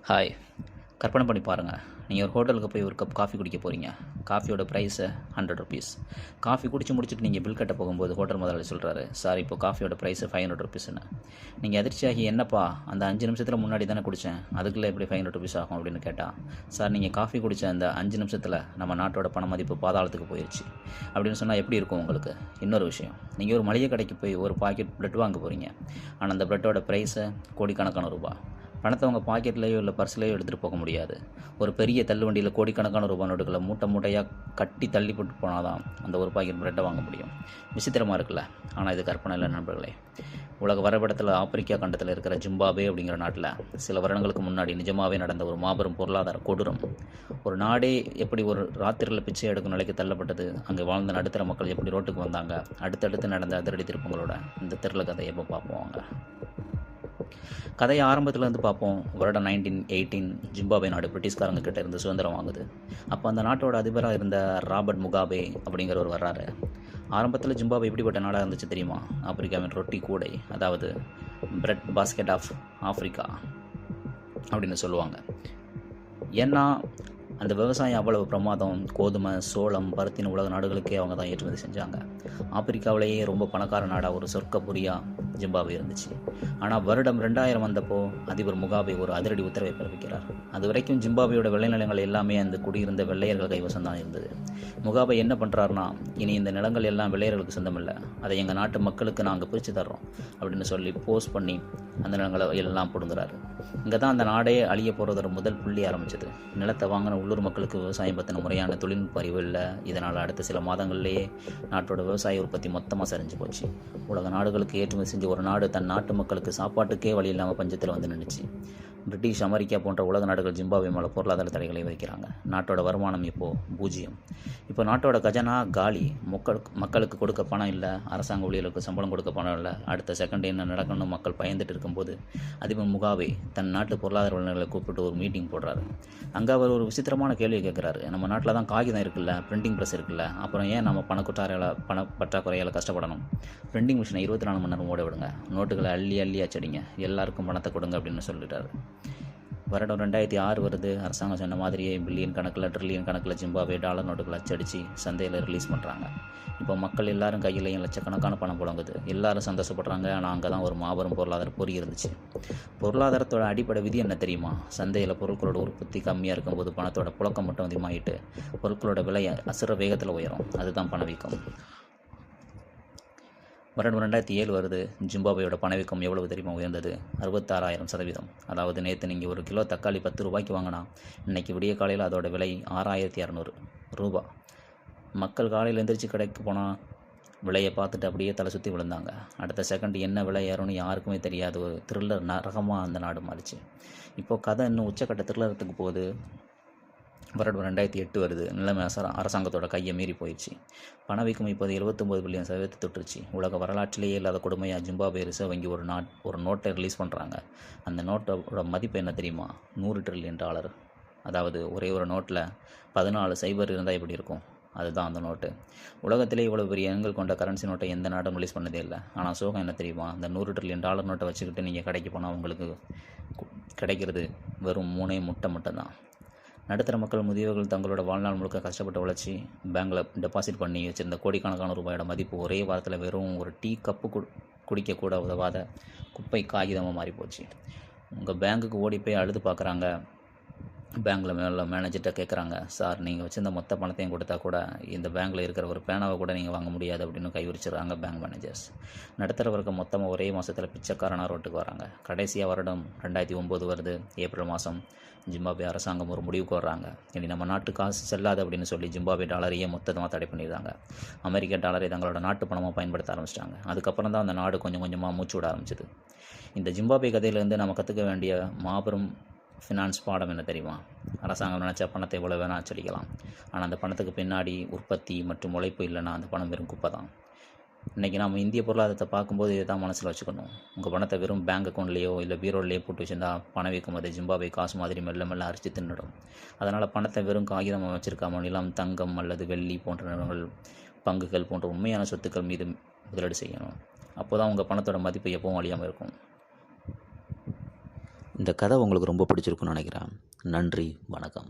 Hi. கற்பனை பண்ணி பாருங்கள். நீங்கள் ஒரு ஹோட்டலுக்கு போய் ஒரு கப் காஃபி குடிக்க போகிறீங்க. காஃபியோட ப்ரைஸு ₹100. காஃபி குடிச்சு முடிச்சுட்டு நீங்கள் பில் கட்ட போகும்போது ஹோட்டல் முதலாளி சொல்கிறாரு, சார் இப்போ காஃபியோட ப்ரைஸு ₹500ன்னு. நீங்கள் அதிர்ச்சியாகி, என்னப்பா அந்த 5 நிமிஷத்தில் முன்னாடி தானே குடித்தேன், அதுக்குள்ளே எப்படி ₹500 ஆகும் அப்படின்னு கேட்டால், சார் நீங்கள் காஃபி குடித்த அந்த 5 நிமிஷத்தில் நம்ம நாட்டோட பண மதிப்பு பாதாளத்துக்கு போயிடுச்சு அப்படின்னு சொன்னால் எப்படி இருக்கும் உங்களுக்கு? இன்னொரு விஷயம், நீங்கள் ஒரு மளிகை கடைக்கு போய் ஒரு பாக்கெட் பிரெட் வாங்க போகிறீங்க. ஆனால் அந்த பிரெட்டோட ப்ரைஸு கோடிக்கணக்கான ரூபாய். பணத்தை உங்கள் பாக்கெட்லேயோ இல்லை பர்ஸ்லேயோ எடுத்துகிட்டு போக முடியாது. ஒரு பெரிய தள்ளுவண்டியில் கோடிக்கணக்கான ரூபாய் நோட்டுகளை மூட்டை மூட்டையாக கட்டி தள்ளி போட்டு போனால் தான் அந்த ஒரு பாக்கெட் பிரெட்டை வாங்க முடியும். விசித்திரமாக இருக்குல்ல? ஆனால் இது கற்பனை இல்லை நண்பர்களே. உலக வரைபடத்தில் ஆப்பிரிக்கா கண்டத்தில் இருக்கிற ஜிம்பாப்வே அப்படிங்கிற நாட்டில் சில வருடங்களுக்கு முன்னாடி நிஜமாகவே நடந்த ஒரு மாபெரும் பொருளாதார கொடூரம். ஒரு நாடே எப்படி ஒரு ராத்திரியில் பிச்சை எடுக்கும் நிலைக்கு தள்ளப்பட்டது, அங்கே வாழ்ந்த நடுத்தர மக்கள் எப்படி ரோட்டுக்கு வந்தாங்க, அடுத்தடுத்து நடந்த அதிரடி திருப்பங்களோட இந்த தெருள கதையை எப்போ பார்ப்போம் வாங்க. கதையை ஆரம்பத்துலேருந்து பார்ப்போம். வருடம் 1918 ஜிம்பாப்வே நாடு பிரிட்டிஷ்காரங்க கிட்ட இருந்து சுதந்திரம் வாங்குது. அப்போ அந்த நாட்டோட அதிபராக இருந்த ராபர்ட் முகாபே அப்படிங்கிறவர் வர்றாரு. ஆரம்பத்தில் ஜிம்பாப்வே எப்படிப்பட்ட நாடாக இருந்துச்சு தெரியுமா? ஆப்பிரிக்காவின் ரொட்டி கூடை, அதாவது பிரெட் பாஸ்கெட் ஆஃப் ஆஃப்ரிக்கா அப்படின்னு சொல்லுவாங்க. ஏன்னா அந்த விவசாயம் அவ்வளவு பிரமாதம். கோதுமை, சோளம், பருத்தின் உலக நாடுகளுக்கே அவங்க தான் ஏற்றுமதி செஞ்சாங்க. ஆப்பிரிக்காவிலேயே ரொம்ப பணக்கார நாடாக ஒரு சொர்க்கபுரியாக ஜிம்பாப்வே இருந்துச்சு. ஆனால் வருடம் 2000 வந்தப்போ அதிபர் முகாபே ஒரு அதிரடி உத்தரவை பிறப்பிக்கிறார். அது வரைக்கும் ஜிம்பாப்வேயோட விளைநிலங்கள் எல்லாமே அந்த குடியிருந்த வெள்ளையர்கள் கைவசம் தான் இருந்தது. முகாபே என்ன பண்ணுறாருனா, இனி இந்த நிலங்கள் எல்லாம் வெள்ளையர்களுக்கு சொந்தமில்லை, அதை எங்கள் நாட்டு மக்களுக்கு நாங்கள் பிரித்து தர்றோம் அப்படின்னு சொல்லி போஸ்ட் பண்ணி அந்த நிலங்களை எல்லாம் பிடுங்குறாரு. இங்கே தான் அந்த நாடே அழிய போகிறதோட முதல் புள்ளி ஆரம்பிச்சது. நிலத்தை வாங்கின உள்ளூர் மக்களுக்கு விவசாயம் பற்றின முறையான தொழில்நுட்ப அறிவு இல்லை. இதனால் அடுத்த சில மாதங்கள்லேயே நாட்டோட விவசாய உற்பத்தி மொத்தமாக சரிஞ்சு போச்சு. உலக நாடுகளுக்கு ஏற்றுமதி செஞ்ச ஒரு நாடு தன் நாட்டு மக்களுக்கு சாப்பாட்டுக்கே வழி இல்லாமல் பஞ்சத்தில் வந்து நின்றுச்சு. பிரிட்டிஷ், அமெரிக்கா போன்ற உலக நாடுகள் ஜிம்பாப்வே மேலே பொருளாதார தடைகளை வைக்கிறாங்க. நாட்டோட வருமானம் இப்போது 0. இப்போ நாட்டோட கஜனா காலி. மக்களுக்கு கொடுக்க பணம் இல்லை, அரசாங்க ஊழியர்களுக்கு சம்பளம் கொடுக்க பணம் இல்லை. அடுத்த செகண்ட் என்ன நடக்கணும்னு மக்கள் பயந்துட்டு இருக்கும்போது அதிபர் முகாபே தன் நாட்டு பொருளாதார வல்லுநர்களை கூப்பிட்டு ஒரு மீட்டிங் போடுறாரு. அங்கே அவர் ஒரு விசித்திரமான கேள்வியை கேட்குறாரு. நம்ம நாட்டில் தான் காகிதம் இருக்குல்ல, பிரிண்டிங் ப்ரெஸ் இருக்குல்ல, அப்புறம் ஏன் நம்ம பண பற்றாக்குறையால் கஷ்டப்படணும்? பிரிண்டிங் மிஷினை 24 மணி நேரம் ஓட விடுங்க, நோட்டுகளை அள்ளி அள்ளி அச்சடிங்க, எல்லாருக்கும் பணத்தை கொடுங்க அப்படின்னு சொல்லிட்டாரு. வருடம் 2006 வருது. அரசாங்கம் சொன்ன மாதிரியே பில்லியன் கணக்கில், ட்ரில்லியன் கணக்கில் ஜிம்பாப்வே டாலர் நோட்டுகளை அச்சடித்து சந்தையில் ரிலீஸ் பண்ணுறாங்க. இப்போ மக்கள் எல்லாரும் கையிலையும் லட்சக்கணக்கான பணம் புழங்குது. எல்லாரும் சந்தோஷப்படுறாங்க. ஆனால் அங்கே தான் ஒரு மாபெரும் பொருளாதார பொறி இருந்துச்சு. பொருளாதாரத்தோட அடிப்படை விதி என்ன தெரியுமா? சந்தையில் பொருட்களோட உற்பத்தி கம்மியாக இருக்கும்போது பணத்தோட புழக்கம் மட்டும் அதிகமாகிட்டு பொருட்களோட விலை அசுர வேகத்தில் உயரும். அதுதான் பணவீக்கம். வருடம் 2007 வருது. ஜிம்பாப்வேயோட பணவீக்கம் எவ்வளவு தெரியுமா உயர்ந்தது? 66,000%. அதாவது நேற்று நீங்கள் ஒரு கிலோ தக்காளி 10 ரூபாய்க்கு வாங்கினா இன்றைக்கி விடிய காலையில் அதோட விலை 6,200 ரூபாய். மக்கள் காலையில் எந்திரிச்சு கடைக்கு போனால் விலையை பார்த்துட்டு அப்படியே தலை சுற்றி விழுந்தாங்க. அடுத்த செகண்ட் என்ன விலை ஏறும்னு யாருக்குமே தெரியாது. ஒரு த்ரில்லர் நரகமாக அந்த நாடு மாறிச்சு. இப்போது கதை இன்னும் உச்சக்கட்ட த்ரில்லரத்துக்கு போகுது. வருடம் 2008 வருது. நிலைமை அரசாங்கத்தோட கையை மீறி போயிடுச்சு. பணவீக்கம் இப்போது 79 பில்லியன் சதவீதத்தை தொட்டுருச்சு. உலக வரலாற்றிலேயே இல்லாத கொடுமையாக ஜிம்பாப்வே ரிசர்வ் வங்கி ஒரு நோட்டை ரிலீஸ் பண்ணுறாங்க. அந்த நோட்டோட மதிப்பு என்ன தெரியுமா? $100 ட்ரில்லியன். அதாவது ஒரே ஒரு நோட்டில் 14 சைபர் இருந்தால் எப்படி இருக்கும்? அதுதான் அந்த நோட்டு. உலகத்திலே இவ்வளோ பெரிய எண்கள் கொண்ட கரன்சி நோட்டை எந்த நாடும் ரிலீஸ் பண்ணதே இல்லை. ஆனால் சோகம் என்ன தெரியுமா? அந்த $100 ட்ரில்லியன் நோட்டை வச்சுக்கிட்டு நீங்கள் கடைக்கு போனால் உங்களுக்கு கிடைக்கிறது வெறும் 3 முட்டை மட்டும்தான். நடுத்தர மக்கள், முதியவர்கள் தங்களோட வாழ்நாள் முழுக்க கஷ்டப்பட்டு உழைச்சி பேங்கில் டெபாசிட் பண்ணி வச்சுருந்த கோடிக்கணக்கான ரூபாயோட மதிப்பு ஒரே வாரத்தில் வெறும் ஒரு டீ கப்பு குடிக்கக்கூட உதவாத குப்பை காகிதமாக மாறி போச்சு. உங்கள் பேங்குக்கு ஓடி போய் அழுது பார்க்குறாங்க. பேங்கில் மேனேஜர்கிட்ட கேட்குறாங்க, சார் நீங்கள் வச்சுருந்த மொத்த பணத்தையும் கொடுத்தா கூட இந்த பேங்கில் இருக்கிற ஒரு பேனாவை கூட நீங்கள் வாங்க முடியாது அப்படின்னு கைவிரிச்சிடுறாங்க பேங்க் மேனேஜர்ஸ். நடுத்தர வர்க்கம் மொத்தமாக ஒரே மாதத்தில் பிச்சைக்காரனாக ரோட்டுக்கு வராங்க. கடைசியாக வருடம் 2009 வருது. ஏப்ரல் மாதம் ஜிம்பாப்வே அரசாங்கம் ஒரு முடிவுக்கு வர்றாங்க. இனி நம்ம நாட்டு காசு செல்லாது அப்படின்னு சொல்லி ஜிம்பாப்வே டாலரையே மொத்தமாக தடை பண்ணிடுறாங்க. அமெரிக்க டாலரை தங்களோட நாட்டு பணமாக பயன்படுத்த ஆரம்பிச்சிட்டாங்க. அதுக்கப்புறம் தான் அந்த நாடு கொஞ்சம் கொஞ்சமாக மூச்சு விட ஆரம்பிச்சிது. இந்த ஜிம்பாப்வே கதையிலேருந்து நம்ம கற்றுக்க வேண்டிய மாபெரும் ஃபினான்ஸ் பாடம் என்ன தெரியுமா? அரசாங்கம் நினச்சா பணத்தை எவ்வளோ வேணால் அச்சடிக்கலாம். ஆனால் அந்த பணத்துக்கு பின்னாடி உற்பத்தி மற்றும் உழைப்பு இல்லைன்னா அந்த பணம் வெறும் குப்பை தான். இன்றைக்கி நம்ம இந்திய பொருளாதாரத்தை பார்க்கும்போது இதை தான் மனசில் வச்சுக்கணும். உங்கள் பணத்தை வெறும் பேங்க் அக்கௌண்ட்லேயோ இல்லை பீரோலையோ போட்டு வச்சுருந்தா பணவீக்கம் அது ஜிம்பாப்வே காசு மாதிரி மெல்ல மெல்ல அரிச்சு தின்னுடும். அதனால் பணத்தை வெறும் காகிதமாக வச்சுருக்காம நிலம், தங்கம் அல்லது வெள்ளி போன்ற நிலங்கள், பங்குகள் போன்ற உண்மையான சொத்துக்கள் மீது முதலீடு செய்யணும். அப்போ தான் உங்கள் பணத்தோட மதிப்பு எப்பவும் அழியாமல் இருக்கும். இந்த கதை உங்களுக்கு ரொம்ப பிடிச்சிருக்குன்னு நினைக்கிறேன். நன்றி, வணக்கம்.